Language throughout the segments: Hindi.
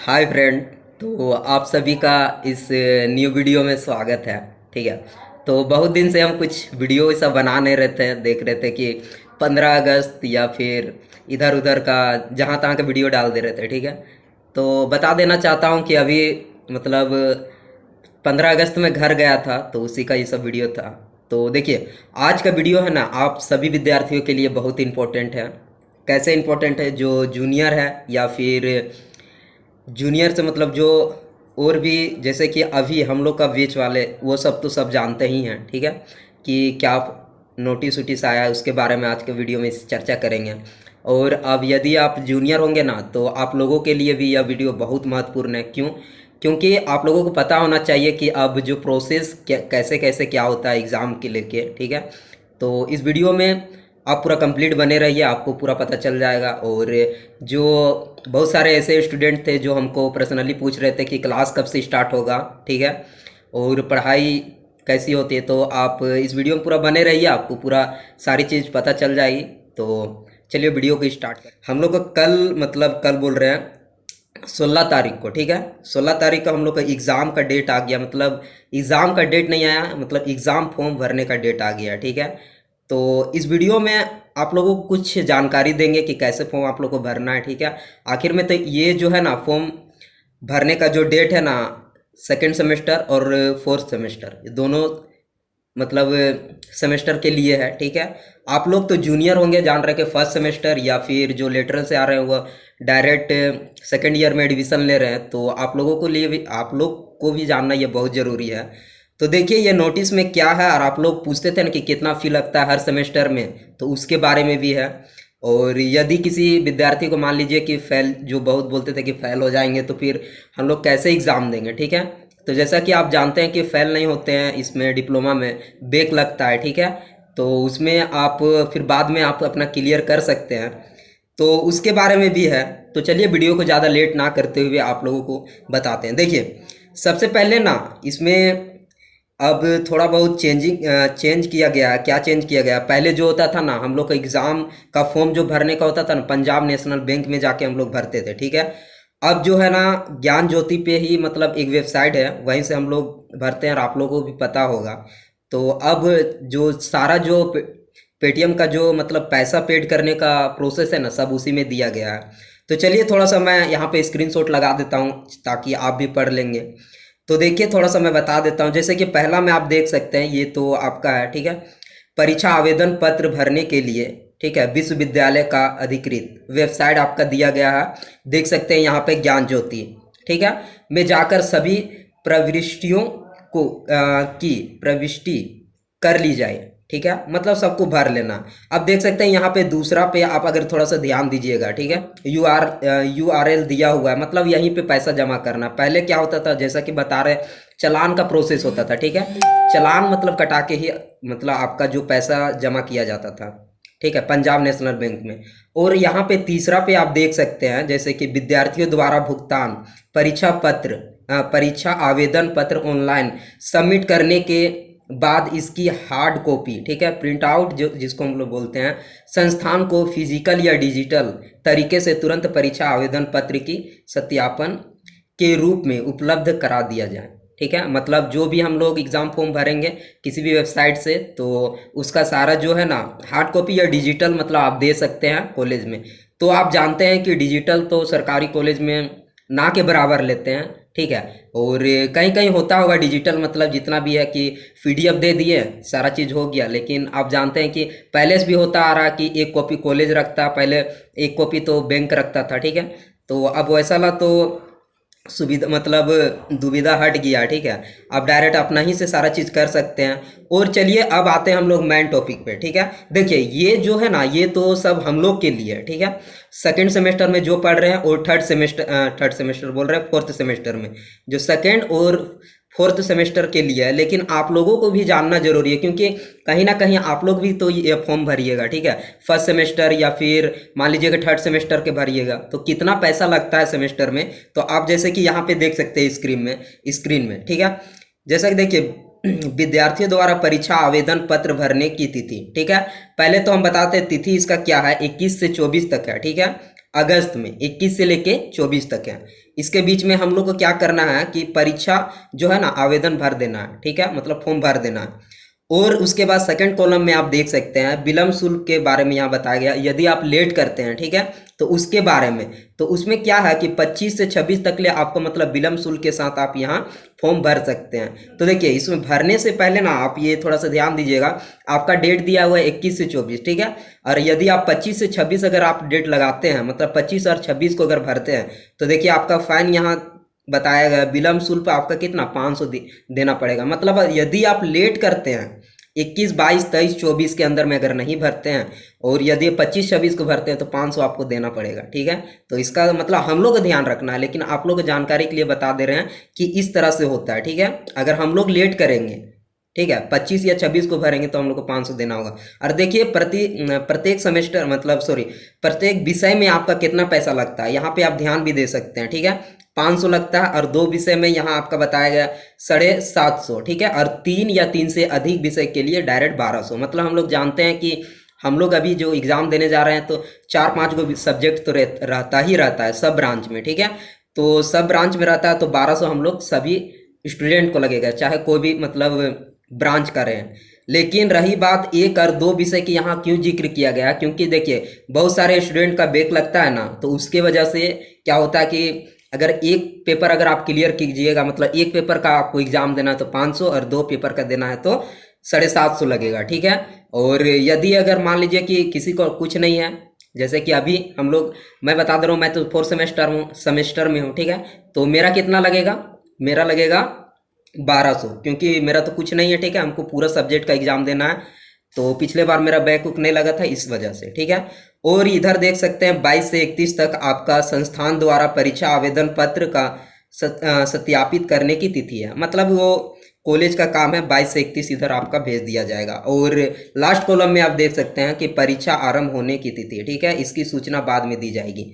Hi friend. तो आप सभी का इस न्यू वीडियो में स्वागत है। ठीक है। तो बहुत दिन से हम कुछ वीडियो सब बना नहीं रहे थे, देख रहे थे कि 15 अगस्त या फिर इधर उधर का जहाँ तहाँ का वीडियो डाल दे रहे थे। ठीक है। तो बता देना चाहता हूँ कि अभी मतलब 15 अगस्त में घर गया था, तो उसी का ये सब वीडियो था। तो देखिए, आज का वीडियो है ना, आप सभी विद्यार्थियों के लिए बहुत इम्पोर्टेंट है। कैसे इम्पोर्टेंट है? जो जूनियर है या फिर जूनियर से मतलब जो और भी, जैसे कि अभी हम लोग का बेच वाले, वो सब तो सब जानते ही हैं। ठीक है। कि क्या नोटिस वोटिस आया है, उसके बारे में आज के वीडियो में चर्चा करेंगे। और अब यदि आप जूनियर होंगे ना, तो आप लोगों के लिए भी यह वीडियो बहुत महत्वपूर्ण है। क्यों? क्योंकि आप लोगों को पता होना चाहिए कि अब जो प्रोसेस कैसे कैसे क्या होता है एग्ज़ाम के लेके। ठीक है। तो इस वीडियो में आप पूरा कंप्लीट बने रहिए, आपको पूरा पता चल जाएगा। और जो बहुत सारे ऐसे स्टूडेंट थे जो हमको पर्सनली पूछ रहे थे कि क्लास कब से स्टार्ट होगा। ठीक है। और पढ़ाई कैसी होती है, तो आप इस वीडियो में पूरा बने रहिए, आपको पूरा सारी चीज़ पता चल जाएगी। तो चलिए वीडियो को स्टार्ट करें। हम लोग का कल, मतलब कल बोल रहे हैं 16 तारीख को। ठीक है। 16 तारीख का हम लोग का एग्ज़ाम का डेट आ गया। मतलब एग्ज़ाम का डेट नहीं आया, मतलब एग्ज़ाम फॉर्म भरने का डेट आ गया। ठीक है। तो इस वीडियो में आप लोगों को कुछ जानकारी देंगे कि कैसे फॉर्म आप लोग को भरना है। ठीक है। आखिर में तो ये जो है ना, फॉर्म भरने का जो डेट है ना, सेकेंड सेमेस्टर और फोर्थ सेमेस्टर, ये दोनों मतलब सेमेस्टर के लिए है। ठीक है। आप लोग तो जूनियर होंगे, जान रहे कि फर्स्ट सेमेस्टर या फिर जो लेटरल से आ रहे हैं वो डायरेक्ट सेकेंड ईयर में एडमिशन ले रहे हैं। तो आप लोगों को लिए भी, आप लोग को भी जानना ये बहुत ज़रूरी है। तो देखिए, ये नोटिस में क्या है, और आप लोग पूछते थे ना कि कितना फ़ी लगता है हर सेमेस्टर में, तो उसके बारे में भी है। और यदि किसी विद्यार्थी को मान लीजिए कि फेल, जो बहुत बोलते थे कि फेल हो जाएंगे, तो फिर हम लोग कैसे एग्ज़ाम देंगे। ठीक है। तो जैसा कि आप जानते हैं कि फेल नहीं होते हैं, इसमें डिप्लोमा में बैक लगता है। ठीक है। तो उसमें आप फिर बाद में आप अपना क्लियर कर सकते हैं, तो उसके बारे में भी है। तो चलिए वीडियो को ज़्यादा लेट ना करते हुए आप लोगों को बताते हैं। देखिए, सबसे पहले ना इसमें अब थोड़ा बहुत चेंज किया गया है। क्या चेंज किया गया? पहले जो होता था ना, हम लोग का एग्ज़ाम का फॉर्म जो भरने का होता था ना, पंजाब नेशनल बैंक में जाके हम लोग भरते थे। ठीक है। अब जो है ना, ज्ञान ज्योति पे ही मतलब एक वेबसाइट है, वहीं से हम लोग भरते हैं, और आप लोगों को भी पता होगा। तो अब जो सारा जो पेटीएम का जो मतलब पैसा पेड करने का प्रोसेस है ना, सब उसी में दिया गया है। तो चलिए थोड़ा सा मैं यहाँ पे स्क्रीनशॉट लगा देता हूँ ताकि आप भी पढ़ लेंगे। तो देखिए, थोड़ा सा मैं बता देता हूँ। जैसे कि पहला में आप देख सकते हैं, ये तो आपका है। ठीक है। परीक्षा आवेदन पत्र भरने के लिए, ठीक है, विश्वविद्यालय का अधिकृत वेबसाइट आपका दिया गया है। देख सकते हैं यहाँ पे ज्ञान ज्योति। ठीक है। में जाकर सभी प्रविष्टियों को की प्रविष्टि कर ली जाए। ठीक है। मतलब सबको भर लेना। अब देख सकते हैं यहाँ पे दूसरा पे आप अगर थोड़ा सा ध्यान दीजिएगा। ठीक है। URL दिया हुआ है, मतलब यहीं पे पैसा जमा करना। पहले क्या होता था, जैसा कि बता रहे, चालान का प्रोसेस होता था। ठीक है। चालान मतलब कटा के ही मतलब आपका जो पैसा जमा किया जाता था। ठीक है, पंजाब नेशनल बैंक में। और यहाँ पे तीसरा पे आप देख सकते हैं, जैसे कि विद्यार्थियों द्वारा भुगतान परीक्षा पत्र, परीक्षा आवेदन पत्र ऑनलाइन सबमिट करने के बाद इसकी हार्ड कॉपी, ठीक है, प्रिंट आउट जो जिसको हम लोग बोलते हैं, संस्थान को फिजिकल या डिजिटल तरीके से तुरंत परीक्षा आवेदन पत्र की सत्यापन के रूप में उपलब्ध करा दिया जाए। ठीक है। मतलब जो भी हम लोग एग्ज़ाम फॉर्म भरेंगे किसी भी वेबसाइट से, तो उसका सारा जो है ना, हार्ड कॉपी या डिजिटल मतलब आप दे सकते हैं कॉलेज में। तो आप जानते हैं कि डिजिटल तो सरकारी कॉलेज में ना के बराबर लेते हैं। ठीक है। और कहीं कहीं होता होगा डिजिटल मतलब जितना भी है कि PDF दे दिए, सारा चीज़ हो गया। लेकिन आप जानते हैं कि पहले से भी होता आ रहा कि एक कॉपी कॉलेज रखता, पहले एक कॉपी तो बैंक रखता था। ठीक है। तो अब वैसा ला तो सुविधा मतलब दुविधा हट गया। ठीक है। आप डायरेक्ट अपना ही से सारा चीज़ कर सकते हैं। और चलिए अब आते हैं हम लोग मेन टॉपिक पे। ठीक है। देखिए, ये जो है ना, ये तो सब हम लोग के लिए है। ठीक है। सेकेंड सेमेस्टर में जो पढ़ रहे हैं, और थर्ड सेमेस्टर बोल रहे हैं, फोर्थ सेमेस्टर में जो सेकेंड और फोर्थ सेमेस्टर के लिए है। लेकिन आप लोगों को भी जानना जरूरी है, क्योंकि कहीं ना कहीं आप लोग भी तो ये फॉर्म भरिएगा। ठीक है। फर्स्ट सेमेस्टर या फिर मान लीजिए कि थर्ड सेमेस्टर के भरिएगा, तो कितना पैसा लगता है सेमेस्टर में, तो आप जैसे कि यहाँ पे देख सकते हैं स्क्रीन में। ठीक है। जैसा कि देखिए, विद्यार्थियों द्वारा परीक्षा आवेदन पत्र भरने की तिथि। ठीक है। पहले तो हम बताते हैं तिथि इसका क्या है, 21 से 24 तक है। ठीक है। अगस्त में 21 से लेके 24 तक है। इसके बीच में हम लोग को क्या करना है कि परीक्षा जो है ना आवेदन भर देना है, ठीक है, मतलब फॉर्म भर देना है। और उसके बाद सेकंड कॉलम में आप देख सकते हैं विलंब शुल्क के बारे में यहाँ बताया गया, यदि आप लेट करते हैं, ठीक है, तो उसके बारे में। तो उसमें क्या है कि 25 से 26 तक ले आपको मतलब विलंब शुल्क के साथ आप यहाँ फॉर्म भर सकते हैं। तो देखिए इसमें भरने से पहले ना आप ये थोड़ा सा ध्यान दीजिएगा, आपका डेट दिया हुआ है 21 से 24, ठीक है, और यदि आप 25 से 26 अगर आप डेट लगाते हैं, मतलब 25 और 26 को अगर भरते हैं, तो देखिए आपका फाइन यहाँ बताया गया विलंब शुल्क आपका कितना 500 देना पड़ेगा। मतलब यदि आप लेट करते हैं 21, 22, 23, 24 के अंदर में अगर नहीं भरते हैं, और यदि 25, 26 को भरते हैं, तो 500 आपको देना पड़ेगा, ठीक है। तो इसका मतलब हम लोग को ध्यान रखना है, लेकिन आप लोग को जानकारी के लिए बता दे रहे हैं कि इस तरह से होता है, ठीक है। अगर हम लोग लेट करेंगे, ठीक है, 25 या 26 को भरेंगे, तो हम लोग को 500 देना होगा। और देखिए प्रत्येक सेमेस्टर मतलब सॉरी प्रत्येक विषय में आपका कितना पैसा लगता है, यहाँ पे आप ध्यान भी दे सकते हैं, ठीक है। 500 लगता है, और 2 विषय में यहाँ आपका बताया गया 750, ठीक है, और 3 या 3 से अधिक विषय के लिए डायरेक्ट 1200। मतलब हम लोग जानते हैं कि हम लोग अभी जो एग्ज़ाम देने जा रहे हैं, तो 4-5 को सब्जेक्ट तो रहता ही रहता है सब ब्रांच में, ठीक है। तो सब ब्रांच में रहता है, तो 1200 हम लोग सभी स्टूडेंट को लगेगा, चाहे कोई भी मतलब ब्रांच का रहे। लेकिन रही बात 1 और 2 विषय की, यहाँ क्यों जिक्र किया गया, क्योंकि देखिए बहुत सारे स्टूडेंट का बैक लगता है ना, तो उसके वजह से क्या होता है कि अगर एक पेपर अगर आप क्लियर कीजिएगा, मतलब एक पेपर का आपको एग्जाम देना है तो 500, और 2 पेपर का देना है तो 750 लगेगा, ठीक है। और यदि अगर मान लीजिए कि किसी को कुछ नहीं है, जैसे कि अभी हम लोग, मैं बता दे रहा हूँ, मैं तो 4th सेमेस्टर में हूँ, ठीक है, तो मेरा कितना लगेगा, मेरा लगेगा 1200, क्योंकि मेरा तो कुछ नहीं है, ठीक है, हमको पूरा सब्जेक्ट का एग्जाम देना है। तो पिछले बार मेरा बैक उक नहीं लगा था इस वजह से, ठीक है। और इधर देख सकते हैं 22 से 31 तक आपका संस्थान द्वारा परीक्षा आवेदन पत्र का सत्यापित करने की तिथि है। मतलब वो कॉलेज का काम है, 22 से 31 इधर आपका भेज दिया जाएगा। और लास्ट कॉलम में आप देख सकते हैं कि परीक्षा आरंभ होने की तिथि, ठीक है, इसकी सूचना बाद में दी जाएगी।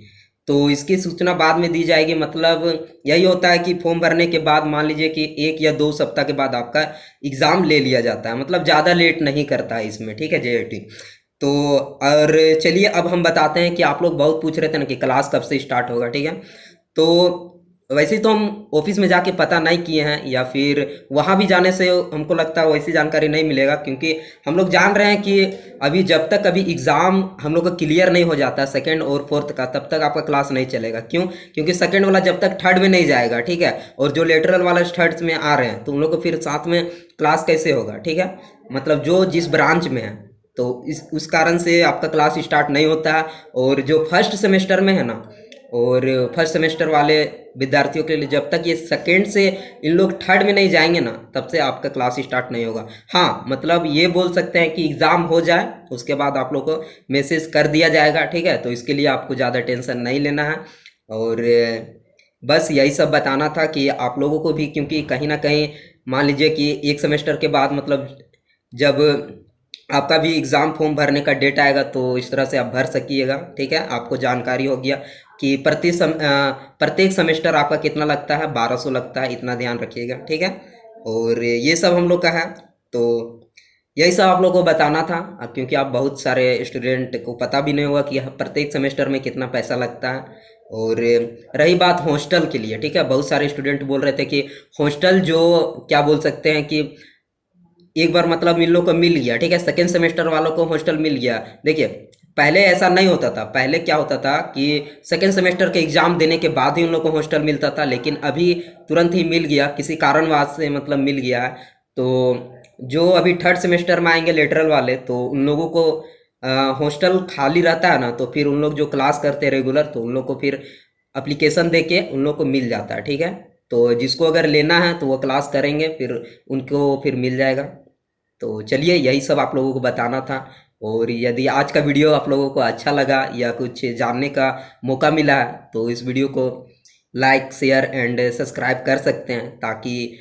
तो इसकी सूचना बाद में दी जाएगी, मतलब यही होता है कि फॉर्म भरने के बाद मान लीजिए कि 1 या 2 सप्ताह के बाद आपका एग्ज़ाम ले लिया जाता है, मतलब ज़्यादा लेट नहीं करता है इसमें, ठीक है, जेईटी। तो और चलिए अब हम बताते हैं कि आप लोग बहुत पूछ रहे थे ना कि क्लास कब से स्टार्ट होगा, ठीक है। तो वैसे तो हम ऑफिस में जाके पता नहीं किए हैं, या फिर वहाँ भी जाने से हमको लगता है वैसी जानकारी नहीं मिलेगा, क्योंकि हम लोग जान रहे हैं कि अभी जब तक अभी एग्ज़ाम हम लोग का क्लियर नहीं हो जाता सेकंड और फोर्थ का, तब तक आपका क्लास नहीं चलेगा। क्यों? क्योंकि सेकंड वाला जब तक थर्ड में नहीं जाएगा, ठीक है, और जो लेटरल वाला थर्ड में आ रहे हैं, तो उन लोग को फिर साथ में क्लास कैसे होगा, ठीक है, मतलब जो जिस ब्रांच में है, तो उस कारण से आपका क्लास स्टार्ट नहीं होता है। और जो फर्स्ट सेमेस्टर में है ना, और फर्स्ट सेमेस्टर वाले विद्यार्थियों के लिए जब तक ये सेकेंड से इन लोग थर्ड में नहीं जाएंगे ना, तब से आपका क्लास स्टार्ट नहीं होगा। हाँ, मतलब ये बोल सकते हैं कि एग्ज़ाम हो जाए उसके बाद आप लोग को मैसेज कर दिया जाएगा, ठीक है, तो इसके लिए आपको ज़्यादा टेंशन नहीं लेना है। और बस यही सब बताना था कि आप लोगों को भी, क्योंकि कहीं ना कहीं मान लीजिए कि एक सेमेस्टर के बाद मतलब जब आपका भी एग्ज़ाम फॉर्म भरने का डेट आएगा, तो इस तरह से आप भर सकिएगा, ठीक है। आपको जानकारी हो गया कि प्रत्येक सेमेस्टर आपका कितना लगता है, 1200 लगता है, इतना ध्यान रखिएगा, ठीक है। और ये सब हम लोग का है, तो यही सब आप लोगों को बताना था, क्योंकि आप बहुत सारे स्टूडेंट को पता भी नहीं होगा कि प्रत्येक सेमेस्टर में कितना पैसा लगता है। और रही बात हॉस्टल के लिए, ठीक है, बहुत सारे स्टूडेंट बोल रहे थे कि हॉस्टल जो क्या बोल सकते हैं कि एक बार मतलब इन लोग को मिल गया, ठीक है, सेकेंड सेमेस्टर वालों को हॉस्टल मिल गया। देखिए पहले ऐसा नहीं होता था, पहले क्या होता था कि सेकेंड सेमेस्टर के एग्ज़ाम देने के बाद ही उन लोग को हॉस्टल मिलता था, लेकिन अभी तुरंत ही मिल गया, किसी कारणवश से मतलब मिल गया है। तो जो अभी थर्ड सेमेस्टर में आएंगे लेटरल वाले, तो उन लोगों को हॉस्टल खाली रहता है ना, तो फिर उन लोग जो क्लास करते हैं रेगुलर, तो उन लोग को फिर अप्लीकेशन दे के उन लोग को मिल जाता है, ठीक है। तो जिसको अगर लेना है तो वो क्लास करेंगे, फिर उनको फिर मिल जाएगा। तो चलिए यही सब आप लोगों को बताना था। और यदि आज का वीडियो आप लोगों को अच्छा लगा या कुछ जानने का मौका मिला है, तो इस वीडियो को लाइक, शेयर एंड सब्सक्राइब कर सकते हैं, ताकि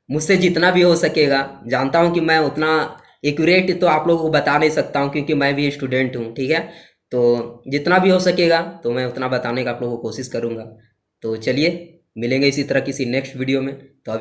मुझसे जितना भी हो सकेगा, जानता हूं कि मैं उतना एक्यूरेट तो आप लोगों को बता नहीं सकता हूं, क्योंकि मैं भी स्टूडेंट हूं, ठीक है। तो जितना भी हो सकेगा तो मैं उतना बताने का आप लोगों को कोशिश करूंगा। तो चलिए मिलेंगे इसी तरह किसी नेक्स्ट वीडियो में। तो अभी